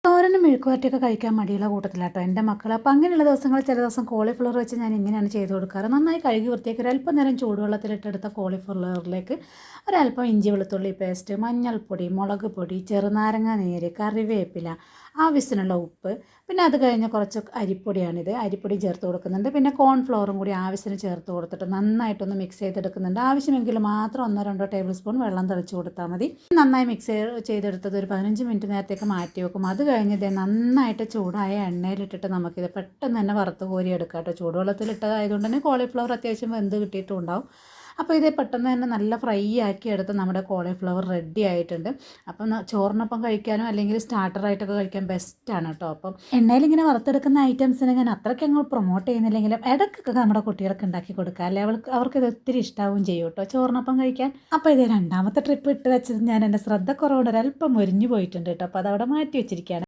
തോരനും മെഴുക്കുവരട്ടിയൊക്കെ കഴിക്കാൻ മടിയുള്ള കൂട്ടത്തിലാട്ടോ എൻ്റെ മക്കൾ. അപ്പോൾ അങ്ങനെയുള്ള ദിവസങ്ങൾ ചില ദിവസം കോളിഫ്ലവർ വെച്ച് ഞാൻ ഇങ്ങനെയാണ് ചെയ്ത് കൊടുക്കാറ്. നന്നായി കഴുകി വൃത്തിയാക്കി ഒരല്പം നേരം ചൂടുവെള്ളത്തിലിട്ടെടുത്ത കോളിഫ്ലവറിലേക്ക് ഒരല്പം ഇഞ്ചി വെളുത്തുള്ളി പേസ്റ്റ്, മഞ്ഞൾപ്പൊടി, മുളക് പൊടി, ചെറുനാരങ്ങ നീര്, കറിവേപ്പില, ആവശ്യത്തിനുള്ള ഉപ്പ്, പിന്നെ അത് കഴിഞ്ഞ് കുറച്ച് അരിപ്പൊടിയാണിത്. അരിപ്പൊടി ചേർത്ത് കൊടുക്കുന്നുണ്ട്. പിന്നെ കോൺഫ്ലവറും കൂടി ആവശ്യത്തിന് ചേർത്ത് കൊടുത്തിട്ട് നന്നായിട്ടൊന്ന് മിക്സ് ചെയ്തെടുക്കുന്നുണ്ട്. ആവശ്യമെങ്കിൽ മാത്രം 1-2 ടേബിൾ സ്പൂൺ വെള്ളം തളിച്ച് കൊടുത്താൽ മതി. നന്നായി മിക്സ് ചെയ്തെടുത്തത് ഒരു 15 മിനിറ്റ് നേരത്തേക്ക് മാറ്റി വെക്കും. അത് കഴിഞ്ഞ് ഇത് നന്നായിട്ട് ചൂടായ എണ്ണയിലിട്ടിട്ട് നമുക്കിത് പെട്ടെന്ന് തന്നെ വറുത്ത് കോരി എടുക്കാം കേട്ടോ. ചൂടുവെള്ളത്തിലിട്ടതായതുകൊണ്ട് തന്നെ കോളിഫ്ലവർ അത്യാവശ്യം വെന്ത് കിട്ടിയിട്ടുണ്ടാവും. അപ്പോൾ ഇത് പെട്ടെന്ന് തന്നെ നല്ല ഫ്രൈ ആക്കി എടുത്ത് നമ്മുടെ കോളിഫ്ലവർ റെഡി ആയിട്ടുണ്ട്. അപ്പം ചോറിനൊപ്പം കഴിക്കാനോ അല്ലെങ്കിൽ സ്റ്റാർട്ടറായിട്ടൊക്കെ കഴിക്കാൻ ബെസ്റ്റാണ് കേട്ടോ. അപ്പം എണ്ണയിൽ ഇങ്ങനെ വറുത്തെടുക്കുന്ന ഐറ്റംസിനെ ഞാൻ അത്രയ്ക്ക് അങ്ങ് പ്രൊമോട്ട് ചെയ്യുന്നില്ലെങ്കിലും ഇടയ്ക്കൊക്കെ നമ്മുടെ കുട്ടികൾക്ക് ഉണ്ടാക്കി കൊടുക്കുക, അല്ലെ അവർക്ക് ഇത് ഒത്തിരി ഇഷ്ടാവും ചെയ്യും കേട്ടോ ചോറിനൊപ്പം കഴിക്കാൻ. അപ്പോൾ ഇത് രണ്ടാമത്തെ ട്രിപ്പ് ഇട്ട് വെച്ചത് ഞാൻ എൻ്റെ ശ്രദ്ധ കുറവുണ്ട് ഒരല്പം മുരിഞ്ഞു പോയിട്ടുണ്ട് കേട്ടോ. അപ്പോൾ അതവിടെ മാറ്റി വെച്ചിരിക്കുകയാണ്.